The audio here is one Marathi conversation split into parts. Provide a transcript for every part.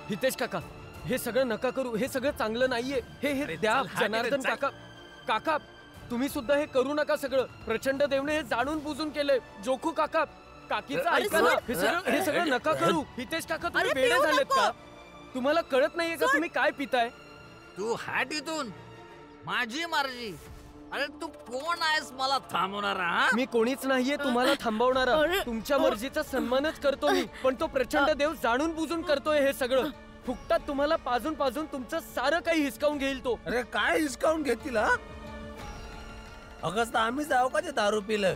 हितेश काका, हे सगळं नका करू, हे सगळं चांगलं नाहीये. हे द्या जनार्दन काका. काका तुम्ही सुद्धा हे करू नका. सगळं प्रचंड देवने हे जाणून बुजून केलंय. जोखू काका, काकीचं ऐका ना. हे सगळं नका करू. हितेश काका तुम्ही वेडे झालेत का? तुम्हाला कळत नाहीये का तुम्ही काय पिताय? तू हट इथून, माझी मर्जी. अरे तू कोण आहेस मला थांबवणारा? मी कोणीच नाहीये तुम्हाला थांबवणारा. तुमच्या मर्जीचा सन्मानच करतो मी, पण तो प्रचंड देव जाणून बुजून करतोय हे सगळं. फुकटात तुम्हाला पाजून पाजून तुमचं सारं काही हिसकावून घेईल तो. अरे काय हिसकावून घेतील हा? अगस्त आम्ही जाऊ का ते दारू पिलं?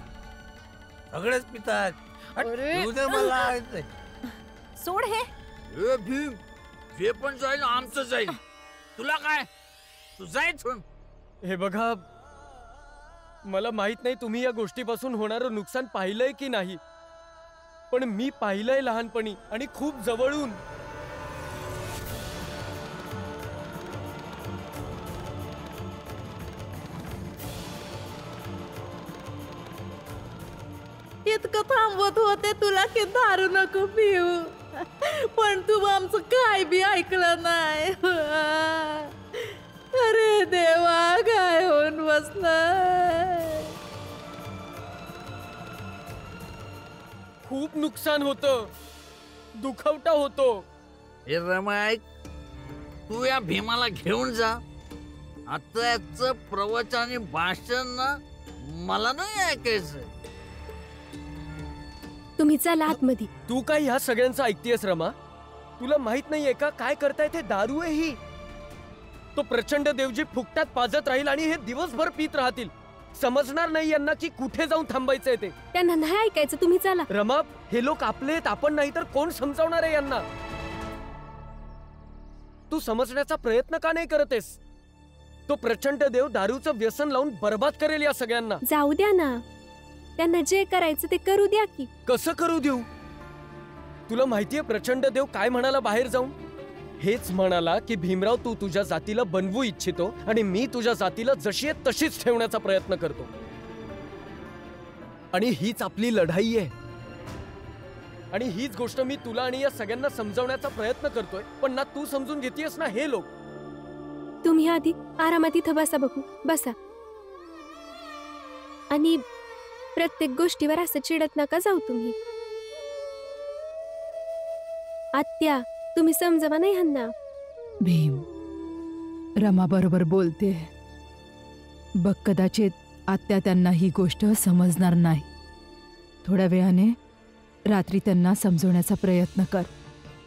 सगळेच पितात. मला सोड हे. ए भीम, जे पण जाईल आमचं जाईल. तुला काय? तू जायचं. हे बघा, मला माहित नाही तुम्ही या गोष्टीपासून होणारं नुकसान पाहिलंय की नाही, पण मी पाहिलंय लहानपणी आणि खूप जवळून. इतकं थांबवत होते तुला की दारू नको पिऊ, पण तू आमचं काय बी ऐकलं नाही. अरे देवा, काय होऊन बसलं. खूप नुकसान होतं, दुखवटा होतो. हे रमायक, तू या भीमाला घेऊन जा. आता याचं प्रवचन आणि भाषण ना मला नाही ऐकायचं. तुम्ही चला आतमध्ये. तू काय ह्या सगळ्यांचं ऐकतेस रमा? तुला माहित नाहीये का काय करताय ते? दारू आहे ही. तो प्रचंड देवजी फुकटात पाजत राहील आणि हे दिवसभर पित राहतील. समजणार नाही यांना की कुठे जाऊन थांबायचंय ते. त्यांना नाही ऐकायचं, तुम्ही चला. रमा, हे लोक आपले आहेत, आपण नाही तर कोण समजावणार आहे यांना? तू समजण्याचा प्रयत्न का नाही करतेस? तो प्रचंड देव दारूचं व्यसन लावून बर्बाद करेल या सगळ्यांना. जाऊ द्या ना, त्यांना जे करायचं ते करू द्या की. कसं करू देऊ? तुला माहितीये प्रचंड देव काय म्हणाला बाहेर जाऊन? हेच म्हणाला की भीमराव, तू तुझ्या जातीला बनवू इच्छितो आणि मी तुझ्या जातीला जशी आहे तशीच ठेवण्याचा प्रयत्न करतो. आणि हीच आपली लढाई आहे. आणि हीच गोष्ट मी तुला आणि या सगळ्यांना समजावण्याचा प्रयत्न करतोय, पण ना तू समजून घेतेयस ना हे लोक. तुम्ही आधी आरामात इथं बसा, बघू बसा. आणि प्रत्येक गोष्टीवर असं चिडत नका जाऊ तुम्ही. आत्या, तुम्ही समजवा नाही ह्यांना. भीम, रमा बरोबर बोलते. बघ, कदाचित आत्या त्यांना ही गोष्ट समजणार नाही. थोड्या वेळाने रात्री त्यांना समजवण्याचा प्रयत्न कर,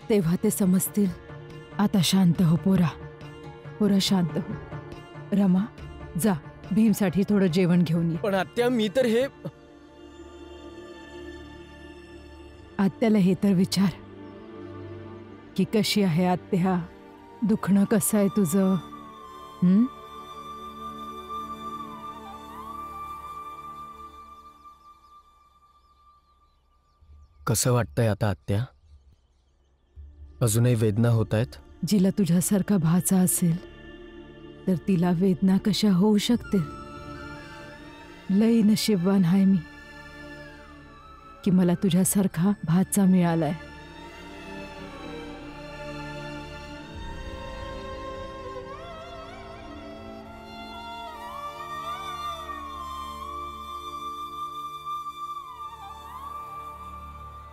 तेव्हा ते समजतील. आता शांत हो पोरा, पोरा शांत हो. रमा, जा भीमसाठी थोडं जेवण घेऊन ये. पण आत्या, मी तर हे... आत्याला हे तर विचार की कशी आहे आत्या, दुखणं कसं आहे तुझं? कसं वाटतंय आता आत्या? अजूनही वेदना होत आहेत? जिला तुझ्यासारखा भाचा असेल तर तिला वेदना कशा होऊ शकतील? लई नशीबवान आहे मी की मला तुझ्यासारखा भाचा मिळालाय.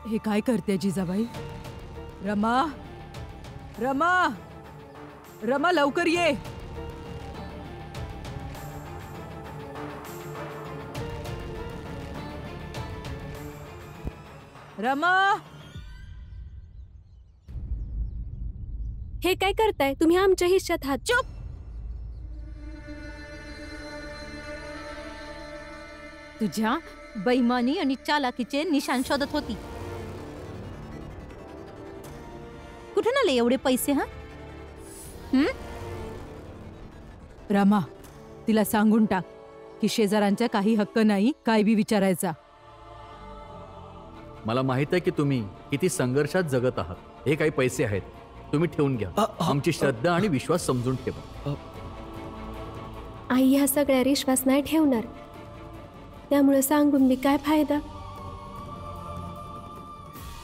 हे काय करते जिजाबाई? रमा, रमा, रमा लवकर ये. रमा, हे काय करताय तुम्ही? आमच्या हिश्श्यात हात. चुप. तुझ्या बैमानी आणि चालाकीचे निशाण शोधत होती. कुठून आले एवढे पैसे? हा, रमा, तिला सांगून टाक की शेजाऱ्यांचा काही हक्क नाही काय बी विचारायचा. मला माहित आहे की तुम्ही किती संघर्षात जगत आहात. हे काही पैसे आहेत, तुम्ही ठेवून घ्या. आमची श्रद्धा आणि विश्वास समजून ठेवा. आई ह्या सगळ्या विश्वास नाही ठेवणार, त्यामुळे सांगून मी काय फायदा?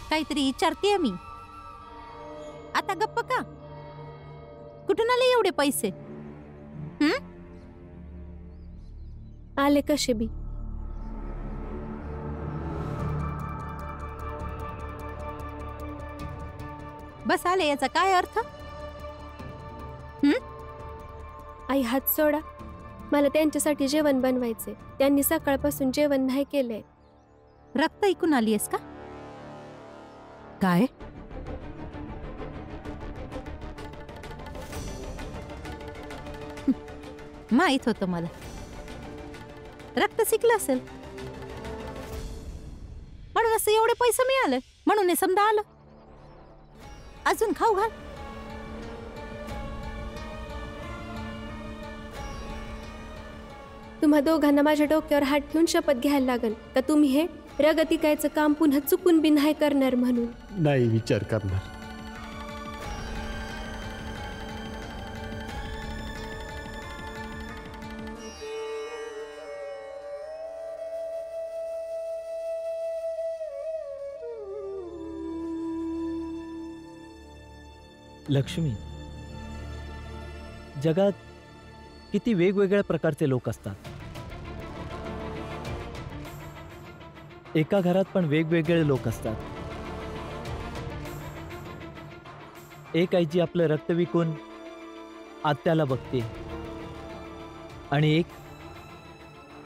काहीतरी विचारतेय मी. आता गप्प का? कुठून आले एवढे पैसे? आले कसे बी. बस आले याचा काय अर्थ? आई हात सोडा. मला त्यांच्यासाठी जेवण बनवायचे. त्यांनी सकाळपासून जेवण नाही केलंय. रक्त ऐकून आलीयस का? काय? माहित होतं मला. रक्त शिकलं असेल म्हणून असं एवढे पैसे मिळाले, म्हणून हे समजा आलं. अजून खाऊ घाल. तुम्हा दोघांना माझ्या डोक्यावर हात ठेवून शपथ घ्यायला लागल का तुम्ही हे रगत इकायचं काम पुन्हा चुकून बी नाही करणार म्हणून. नाही विचार करणार. लक्ष्मी, जगात किती वेगवेगळ्या प्रकारचे लोक असतात. एका घरात पण वेगवेगळे लोक असतात. एक आई जी आपलं रक्त विकून आत्याला बघते आणि एक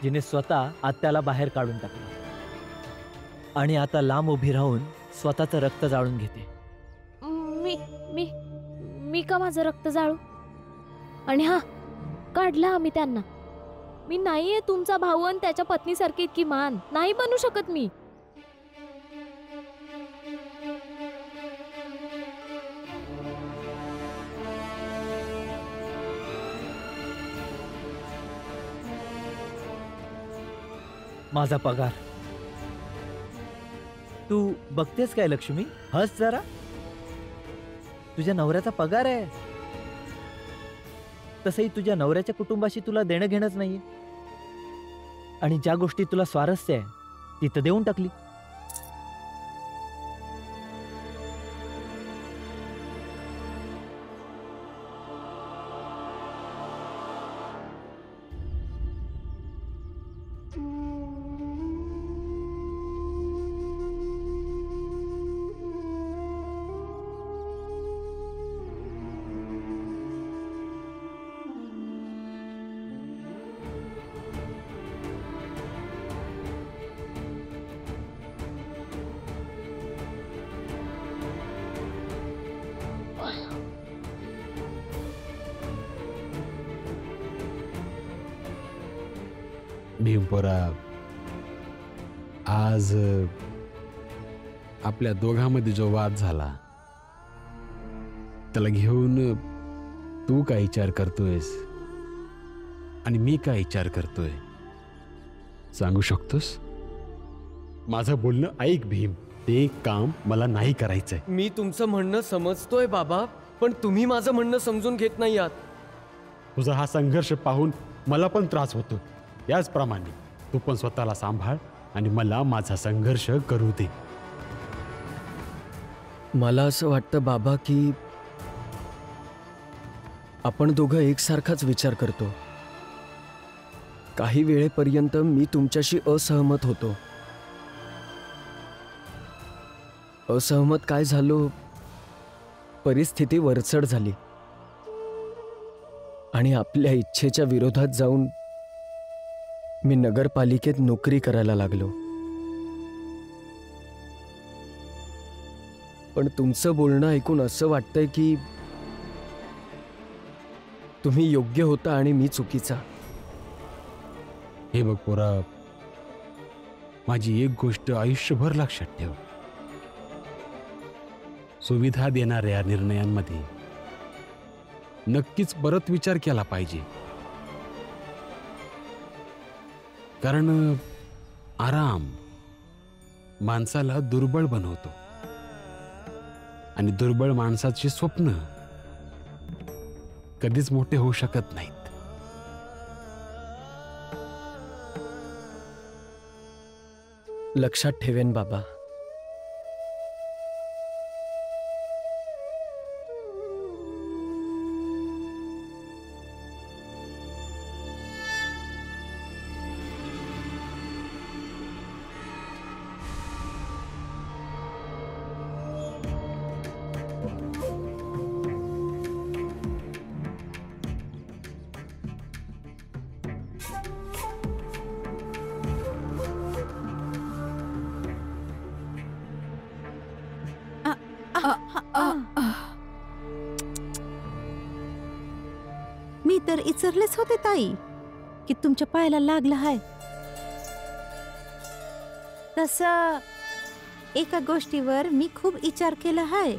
जिने स्वतः आत्याला बाहेर काढून टाकलं आणि आता लांब उभी राहून स्वतःचं रक्त जाळून घेते. मी मी मी का माझं रक्त जाळू? आणि हा काढला आम्ही त्यांना. मी नाहीये तुमचा भाऊ आणि त्याच्या पत्नीसारखी इतकी मान नाही बनू शकत मी. माझा पगार तू बघतेस काय लक्ष्मी? हस जरा. तुझ्या नवऱ्याचा पगार आहे. तसंही तुझ्या नवऱ्याच्या कुटुंबाशी तुला देणं घेणंच नाहीये आणि ज्या गोष्टी तुला स्वारस्य आहे ती तर देऊन टाकली. भीमपोरा, आज आपल्या दोघांमध्ये जो वाद झाला त्याला घेऊन तू काय विचार करतोयस आणि मी काय विचार करतोय सांगू शकतोस? माझं बोलणं ऐक भीम. ते काम मला नाही करायचंय. मी तुमचं म्हणणं समजतोय बाबा, पण तुम्ही माझं म्हणणं समजून घेत नाही आहात. तुझा हा संघर्ष पाहून मला पण त्रास होतो. याचप्रमाणे तू पण स्वतःला सांभाळ आणि मला माझा संघर्ष करू दे. मला असं वाटतं बाबा की आपण दोघं एकसारखाच विचार करतो. काही वेळेपर्यंत मी तुमच्याशी असहमत होतो. असहमत काय झालो, परिस्थिती वरचढ झाली आणि आपल्या इच्छेच्या विरोधात जाऊन मी नगरपालिकेत नोकरी करायला लागलो. पण तुमचं बोलणं ऐकून असं वाटतंय की तुम्ही योग्य होता आणि मी चुकीचा. हे बघ पोरा, माझी एक गोष्ट आयुष्यभर लक्षात ठेव. सुविधा देणाऱ्या निर्णयांमध्ये नक्कीच परत विचार केला पाहिजे. कारण आराम माणसाला दुर्बळ बनवतो आणि दुर्बळ माणसाची स्वप्न कधीच मोठे होऊ शकत नाहीत. लक्षात ठेवेन बाबा. मी तर इचरलेच होते ताई की तुमच्या पायाला लागलं आहे. तसं एका गोष्टीवर मी खूप विचार केला आहे,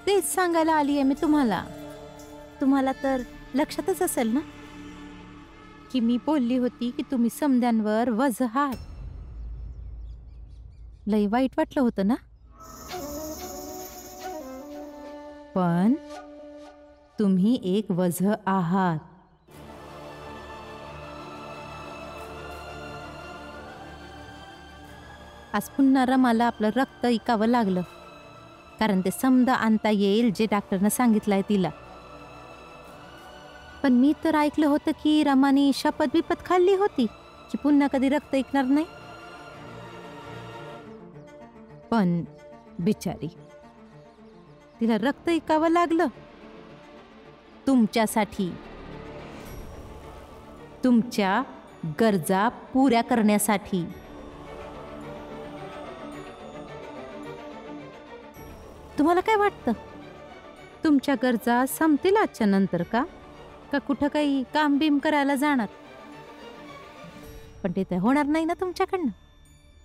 तेच सांगायला आली आहे मी तुम्हाला. तुम्हाला तर लक्षातच असेल ना की मी बोलली होती की तुम्ही समद्यांवर वझ आहात. लई वाईट वाटलं होतं ना, पण तुम्ही एक वझ आहात. आज पुन्हा रमाला आपलं रक्त इकावं लागलं, कारण ते समद आणता येईल जे डॉक्टरनं सांगितलंय तिला. पण मी तर ऐकलं होतं की रमाने शपथ बिपत खाल्ली होती की पुन्हा कधी रक्त ऐकणार नाही. पण बिचारी, तिला रक्त ऐकावं लागलं तुमच्यासाठी, तुमच्या गरजा पुऱ्या करण्यासाठी. तुम्हाला काय वाटतं, तुमच्या गरजा संपतील आजच्या नंतर का कुठं काही काम बिम करायला जाणार? पण ते तर होणार नाही ना तुमच्याकडनं,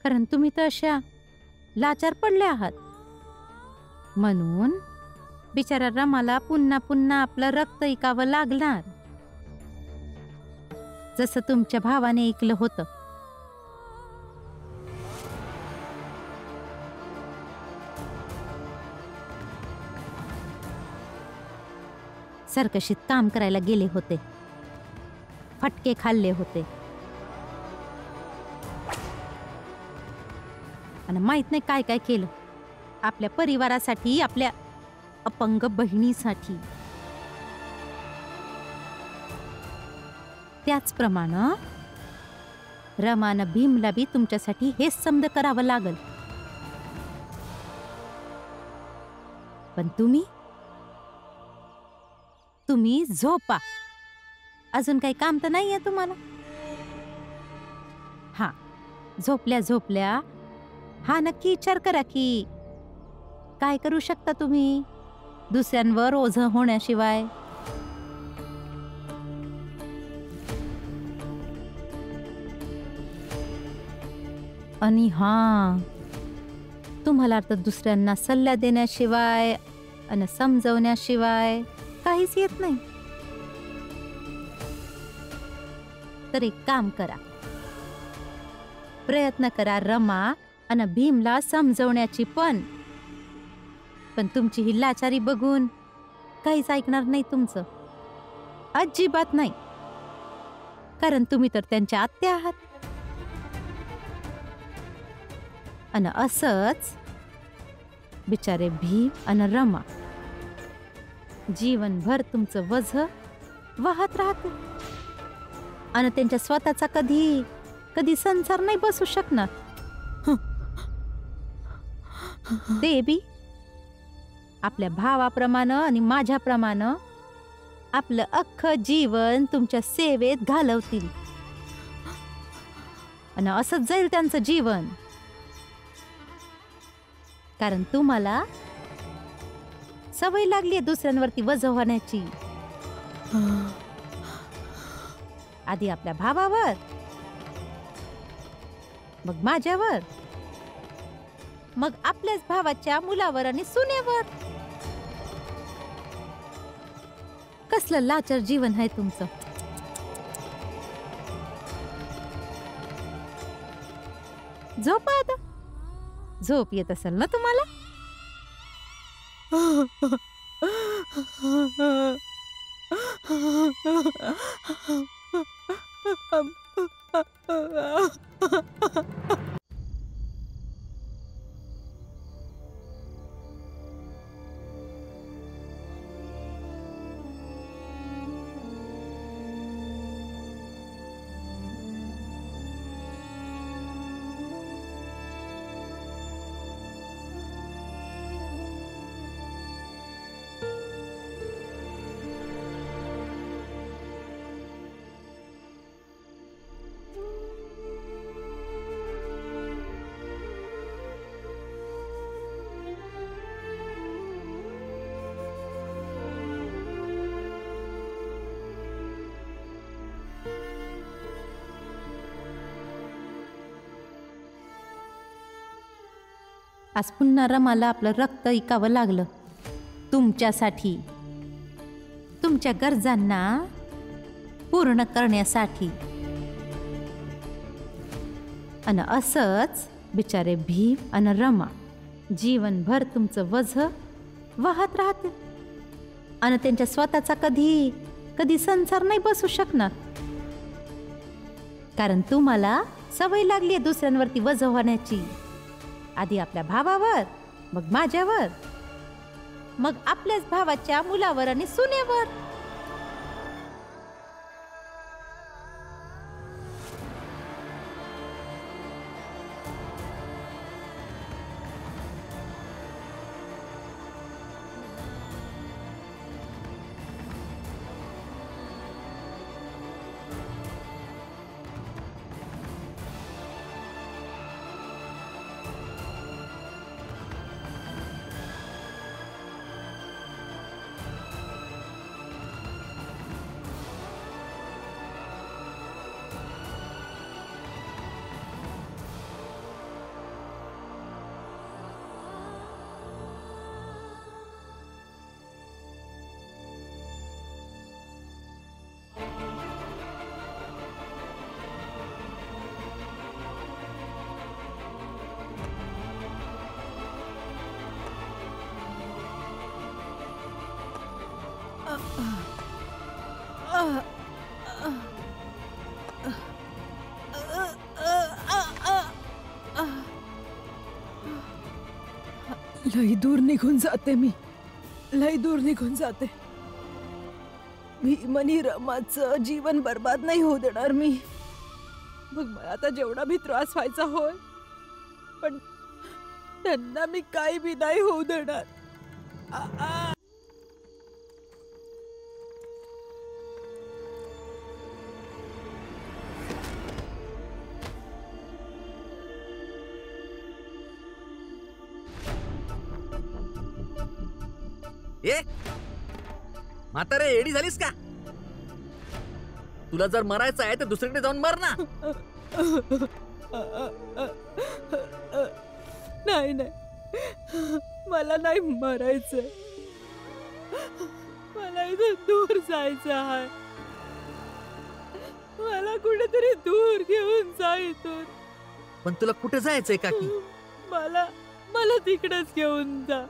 कारण तुम्ही तर अशा लाचार पडले आहात. म्हणून बिचारा रमाला पुन्हा पुन्हा आपलं रक्त ऐकावं लागणार, जसं तुमच्या भावाने ऐकलं होतं. सर्कशीत काम करायला गेले होते, फटके खाल्ले होते, आणि माहित नाही काय काय केलं आपल्या परिवारासाठी, आपल्या अपंग बहिणीसाठी. त्याचप्रमाणे रमानं भीमला बी तुमच्यासाठी हेच समज करावं लागल. पण तुम्ही झोपा. अजून काही काम तर नाहीये तुम्हाला? हा, झोपल्या हा नक्की विचार करा की काय करू शकता तुम्ही दुसऱ्यांवर ओझं होण्याशिवाय. आणि हा, तुम्हाला तर दुसऱ्यांना सल्ला देण्याशिवाय आणि समजवण्याशिवाय काहीच येत नाही. तर एक काम करा, प्रयत्न करा रमा आणि भीमला समजवण्याची. पण तुमची ही लाचारी बघून काहीच ऐकणार नाही तुमचं, अजिबात नाही, कारण तुम्ही तर त्यांच्या आत्या आहात. आणि असंच बिचारे भीम आणि रमा जीवनभर तुमचं वझ वाहत राहते, आणि त्यांच्या स्वतःचा कधी संसार नाही बसू शकणार. ते बी आपल्या भावाप्रमाणे आणि माझ्याप्रमाणे आपलं अख्खं जीवन तुमच्या सेवेत घालवतील, आणि असंच जाईल त्यांचं जीवन. कारण तुम्हाला सवय लागली आहे दुसऱ्यांवरती वजन होण्याची. आधी आपल्या भावावर, मग माझ्यावर, मग आपल्याच भावाच्या मुलावर आणि सुनेवर. कसलं लाचार जीवन आहे तुमचं. झोपा आता. झोप येत असेल ना तुम्हाला? आज पुन्हा रमाला आपलं रक्त ऐकावं लागलं तुमच्यासाठी, तुमच्या गरजांना पूर्ण करण्यासाठी. आणि असंच बिचारे भीम आणि रमा जीवनभर तुमचं वझ वाहत राहते आणि त्यांच्या स्वतःचा कधी कधी संसार नाही बसू शकणार. कारण तुम्हाला सवय लागली आहे दुसऱ्यांवरती वझ होण्याची. आधी आपल्या भावावर, मग माझ्यावर, मग आपल्याच भावाच्या मुलावर आणि सुनेवर. लई दूर निघून जाते मी, लई दूर निघून जाते. भीम आणि रमाचं जीवन बर्बाद नाही होऊ देणार मी. मग मला आता जेवढा भी त्रास व्हायचा होय, पण त्यांना मी काही बी नाही होऊ देणार. ए म्हातारे, एडी झालीस का? तुला जर मरायचं आहे तर दुसरीकडे जाऊन मर ना. नाही नाही, मला नाही मरायचंय. मला इथं दूर जायचं आहे. मला कुठेतरी दूर घेऊन जा इथून. पण तुला कुठे जायचंय काकी? मला तिकडेच घेऊन जा.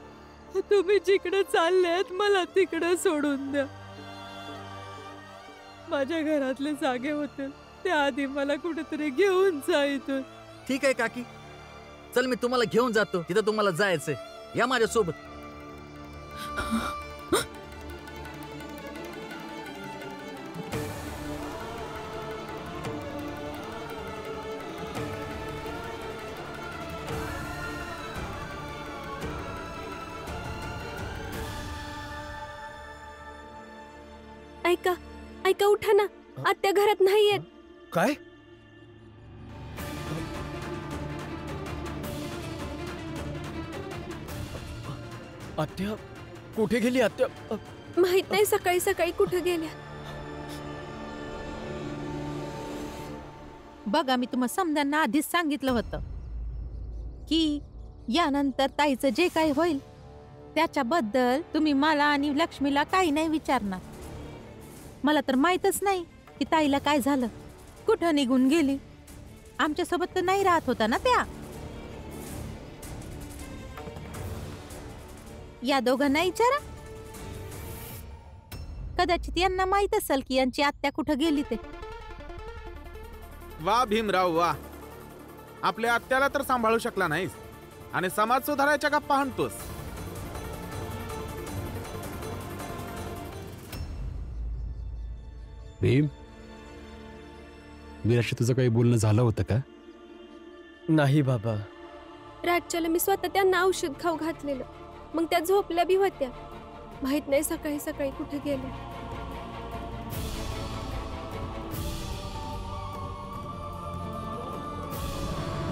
तुम्ही जिकडे चाललेत मला तिकडे सोडून द्या. माझ्या घरातले जागे होते त्याआधी मला कुठेतरी घेऊन जा इथून. ठीक आहे काकी, चल मी तुम्हाला घेऊन जातो तिथं तुम्हाला जायचंय. या माझ्या सोबत. ऐका ऐका, उठा ना. आत्या घरात नाहीयेत. काय? आत्या कुठे गेली? आत्या माहित नाही, सकाळी सकाळी कुठे गेल्या. बघा, मी तुम्हाला समजांना आधीच सांगितलं होतं की यानंतर ताईचं जे काही होईल त्याच्याबद्दल तुम्ही मला आणि लक्ष्मीला काही नाही विचारणार. मला तर माहीतच नाही की ताईला काय झालं, कुठं निघून गेली. आमच्यासोबत तर नाही राहत होता ना त्या. या दोघांना विचारा, कदाचित यांना माहित असेल की यांची आत्या कुठं गेली ते. वा भीमराव वा, आपल्या आत्याला तर सांभाळू शकला नाहीस आणि समाज सुधारायच्या गप्पा हाणतोस. भीम, मीराशी तुझं काही बोलणं झालं होतं का? नाही बाबा. रातच्याला मी स्वतः त्यांना औषध खाऊ घातलेलं, मग त्या झोपल्या बी होत्या. माहित नाही सकाळी सकाळी कुठे गेल्या.